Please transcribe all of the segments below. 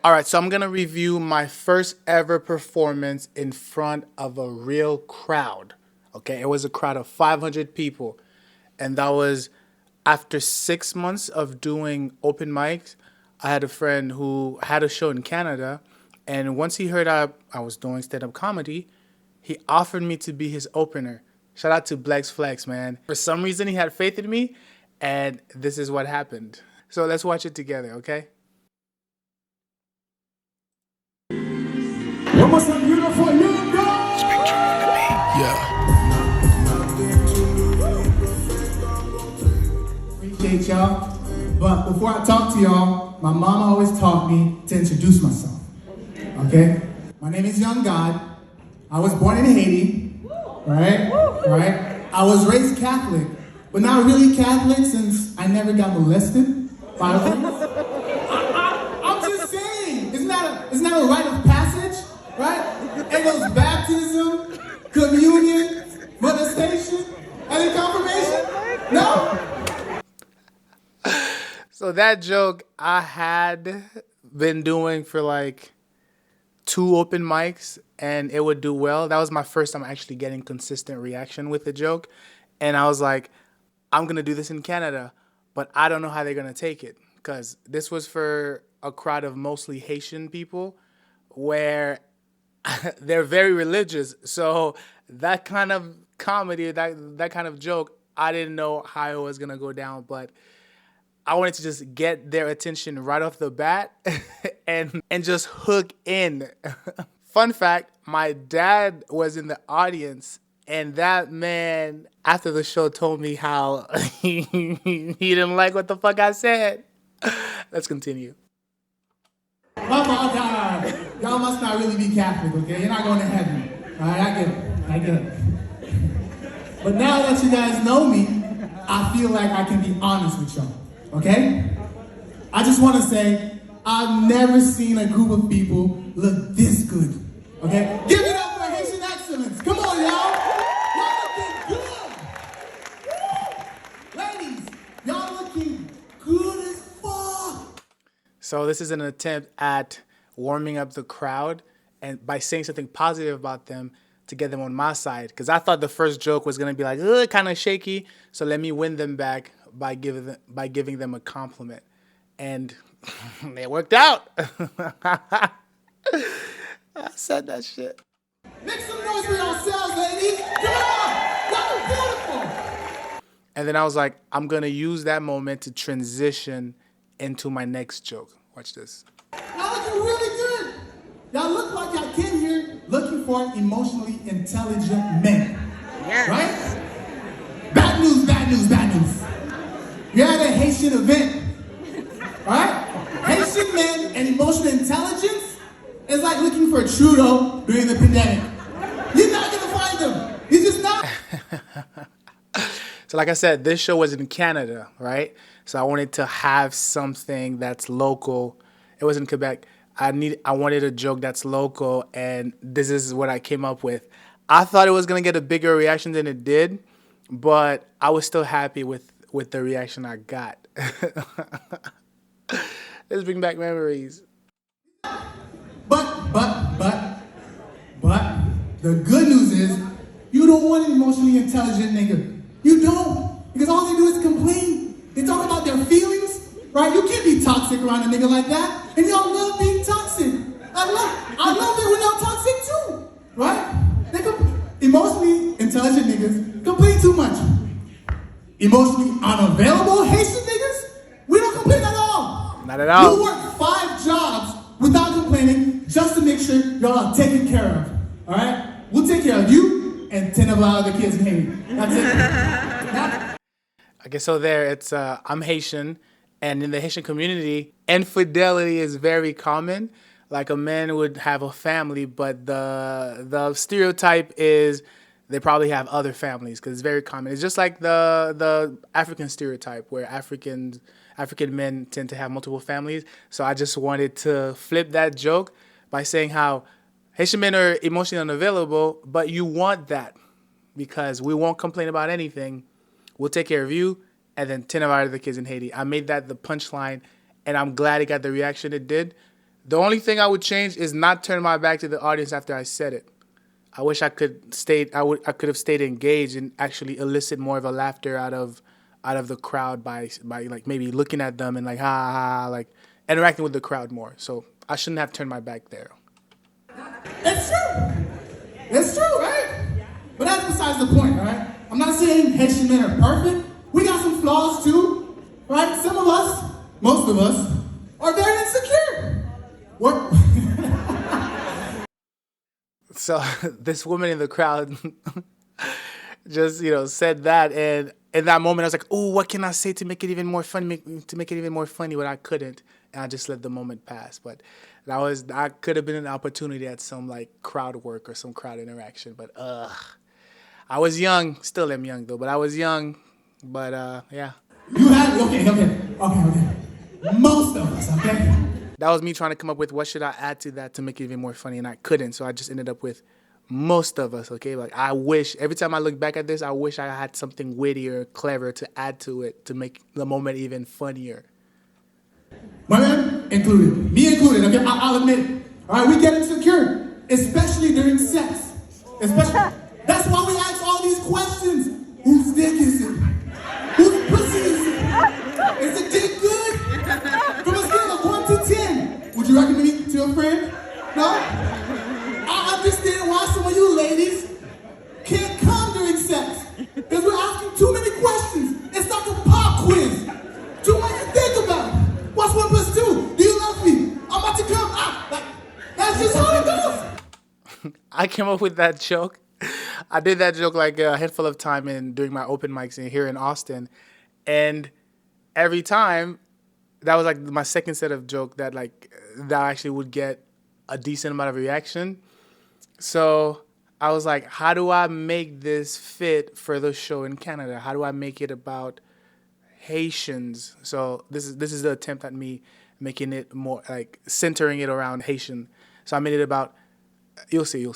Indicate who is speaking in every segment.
Speaker 1: All right, so I'm going to review my first ever performance in front of a real crowd. Okay, it was a crowd of 500 people. And that was after 6 months of doing open mics. I had a friend who had a show in Canada. And once he heard I was doing stand-up comedy, he offered me to be his opener. Shout out to Blex Flex, man. For some reason, he had faith in me. And this is what happened. So let's watch it together, okay?
Speaker 2: What must a beautiful young girl?
Speaker 1: Spectrum on the beat.
Speaker 2: Yeah. Appreciate y'all. But before I talk to y'all, my mama always taught me to introduce myself. Okay? My name is Young God. I was born in Haiti. Right? I was raised Catholic, but not really Catholic since I never got molested by a priest. I'm just saying, isn't that a rite of passage? Right? And those baptism, communion, molestation, and then confirmation? No?
Speaker 1: So that joke I had been doing for like 2 open mics and it would do well. That was my first time actually getting consistent reaction with the joke. And I was like, I'm going to do this in Canada, but I don't know how they're going to take it. Because this was for a crowd of mostly Haitian people where they're very religious. So that kind of comedy, that kind of joke, I didn't know how it was going to go down. But I wanted to just get their attention right off the bat and just hook in. Fun fact, my dad was in the audience, and that man, after the show, told me how he didn't like what the fuck I said. Let's continue.
Speaker 2: Mama, God, y'all must not really be Catholic, okay? You're not going to heaven. All right, I get it. But now that you guys know me, I feel like I can be honest with y'all, okay? I just want to say, I've never seen a group of people look this good, okay? Give it up for Haitian excellence. Come on, y'all. Y'all looking good. Ladies, y'all looking good as fuck.
Speaker 1: So this is an attempt at warming up the crowd and by saying something positive about them to get them on my side. Because I thought the first joke was going to be like, kind of shaky. So let me win them back by giving them a compliment. And it worked out. I said that shit.
Speaker 2: Make some noise for yourselves, ladies. Come on. Y'all are beautiful.
Speaker 1: And then I was like, I'm going to use that moment to transition into my next joke. Watch this.
Speaker 2: Y'all looking really good. Y'all look like y'all came here looking for emotionally intelligent men. Yes. Right? Bad news. You're at a Haitian event. Right? Haitian men and emotional intelligence is like looking for Trudeau during the pandemic. You're not going to find them. You're just not.
Speaker 1: So like I said, this show was in Canada, right? So I wanted to have something that's local. It was in Quebec. I wanted a joke that's local, and this is what I came up with. I thought it was going to get a bigger reaction than it did, but I was still happy with the reaction I got. Let's bring back memories.
Speaker 2: But the good news is you don't want an emotionally intelligent nigga. You don't. Because all they do is complain. They talk about their feelings, right? You can't be toxic around a nigga like that. And y'all love being toxic. I love it when y'all toxic too, right? Emotionally intelligent niggas complain too much. Emotionally unavailable Haitian niggas, we don't complain at all.
Speaker 1: Not at all.
Speaker 2: You work 5 jobs without complaining just to make sure y'all are taken care of. All right? We'll take care of you and 10 of our other kids in Haiti. That's it.
Speaker 1: Okay, so there it's I'm Haitian, and in the Haitian community, infidelity is very common. Like a man would have a family, but the stereotype is they probably have other families because it's very common. It's just like the African stereotype where African men tend to have multiple families. So I just wanted to flip that joke by saying how Haitian men are emotionally unavailable, but you want that because we won't complain about anything. We'll take care of you and then 10 of our other kids in Haiti. I made that the punchline, and I'm glad it got the reaction it did. The only thing I would change is not turn my back to the audience after I said it. I wish I could stay. I could have stayed engaged and actually elicit more of a laughter out of the crowd by like maybe looking at them and like ha ha ha, like interacting with the crowd more. So I shouldn't have turned my back there.
Speaker 2: It's true. It's true, right? But that's besides the point, right? I'm not saying Haitian men are perfect. We got some flaws too, right? Some of us, most of us, are very insecure. What?
Speaker 1: So this woman in the crowd just, said that, and in that moment I was like, oh, what can I say to make it even more funny? But I couldn't, and I just let the moment pass. But that could have been an opportunity at some like crowd work or some crowd interaction. But I was young, still am young though. But I was young, but yeah.
Speaker 2: You had okay. Most of us, okay.
Speaker 1: That was me trying to come up with what should I add to that to make it even more funny, and I couldn't. So I just ended up with most of us, okay? Like I wish, every time I look back at this, I wish I had something witty or clever to add to it to make the moment even funnier.
Speaker 2: Women included, me included, okay? I'll admit it. All right, we get insecure, especially during sex. That's why we ask all these questions. Whose dick is it? Whose pussy is it? Is the dick good? From a scale of 1 to 10, would you recommend it to a friend? No? I understand why some of you ladies can't come during sex. Because we're asking too many questions. It's like a pop quiz. Too much to think about. What's 1 plus 2? Do you love me? I'm about to come. That's just how it goes.
Speaker 1: I came up with that joke. I did that joke like a handful of time during my open mics here in Austin. And every time, that was like my second set of joke that actually would get a decent amount of reaction. So I was like, how do I make this fit for the show in Canada? How do I make it about Haitians? So this is the attempt at me making it more like centering it around Haitian. So I made it about, you'll see.
Speaker 2: Right?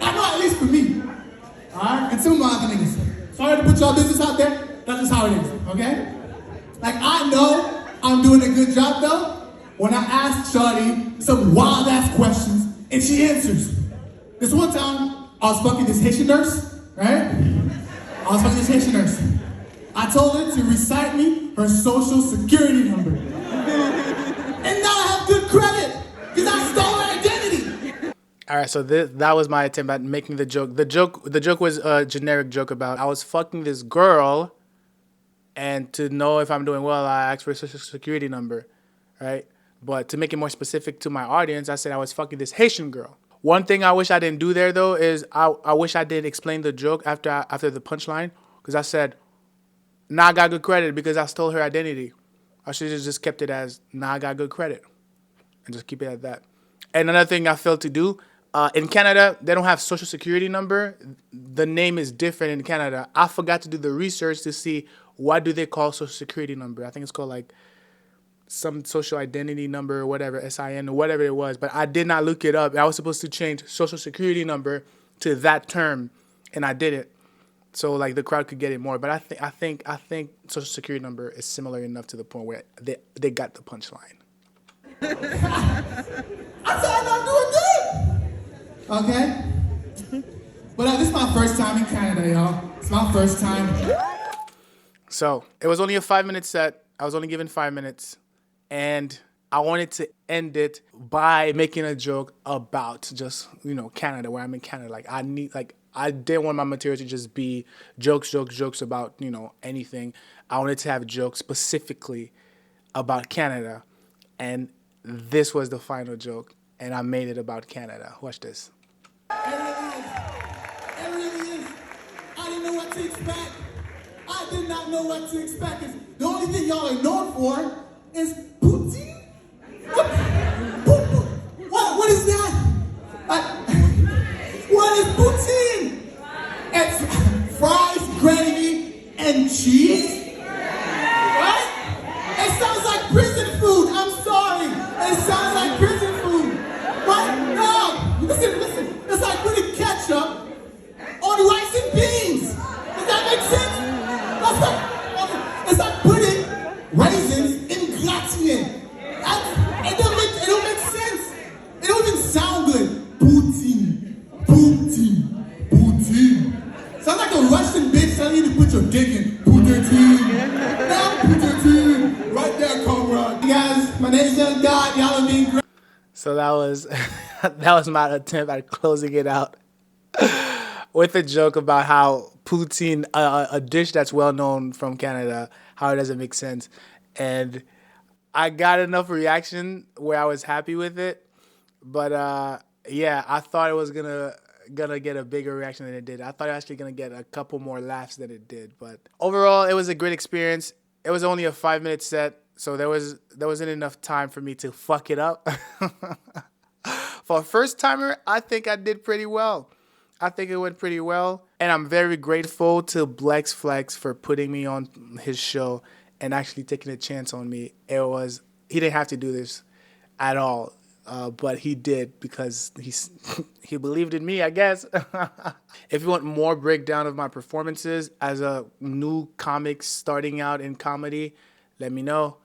Speaker 2: I know, at least for me. All right? And some of my other niggas. Sorry to put y'all business out there. That's just how it is, okay? Like, I know I'm doing a good job, though, when I ask Shawty some wild-ass questions, and she answers. This one time, I was fucking this Haitian nurse, right? I told her to recite me her social security number. And now I have good credit, because I stole her identity.
Speaker 1: All right, so that was my attempt at making the joke. The joke was a generic joke about I was fucking this girl, and to know if I'm doing well, I asked for a social security number, right? But to make it more specific to my audience, I said I was fucking this Haitian girl. One thing I wish I didn't do there, though, is I wish I did explain the joke after the punchline, because I said, nah, I got good credit because I stole her identity. I should have just kept it as, nah, I got good credit, and just keep it at that. And another thing I failed to do, in Canada, they don't have social security number. The name is different in Canada. I forgot to do the research to see what do they call social security number. I think it's called like some social identity number or whatever, SIN or whatever it was. But I did not look it up. I was supposed to change social security number to that term, and I did it. So like the crowd could get it more. But I think social security number is similar enough to the point where they got the punchline.
Speaker 2: I said I'm doing good. Okay? But this is my first time in Canada, y'all. It's my first time.
Speaker 1: So it was only a 5-minute set. I was only given 5 minutes. And I wanted to end it by making a joke about just, Canada, where I'm in Canada. I didn't want my material to just be jokes about, anything. I wanted to have jokes specifically about Canada. And this was the final joke. And I made it about Canada. Watch this.
Speaker 2: It really is. I didn't know what to expect. I did not know what to expect. The only thing y'all are known for is poutine? What is that? What is poutine? It's fries, gravy, and cheese? Right? It sounds like prison food. I'm sorry. It sounds like prison food. Right? No. Listen. It's like putting ketchup on rice and beans. Does that make sense? It's like putting raisins in gratin. Poutine. Poutine. Poutine. Sounds like a Russian bitch telling you to put your dick in. Poutine. Now poutine. Right there, Cobra. You guys, my name's Young God. Y'all are being great.
Speaker 1: So that was that was my attempt at closing it out with a joke about how poutine, a dish that's well known from Canada, how it doesn't make sense, and I got enough reaction where I was happy with it. But yeah, I thought it was gonna get a bigger reaction than it did. I thought it was actually gonna get a couple more laughs than it did. But overall, it was a great experience. It was only a 5-minute set, so there wasn't enough time for me to fuck it up. For a first timer, I think I did pretty well. I think it went pretty well, and I'm very grateful to Blex Flex for putting me on his show and actually taking a chance on me. He didn't have to do this at all, but he did because he believed in me, I guess. If you want more breakdown of my performances as a new comic starting out in comedy, let me know.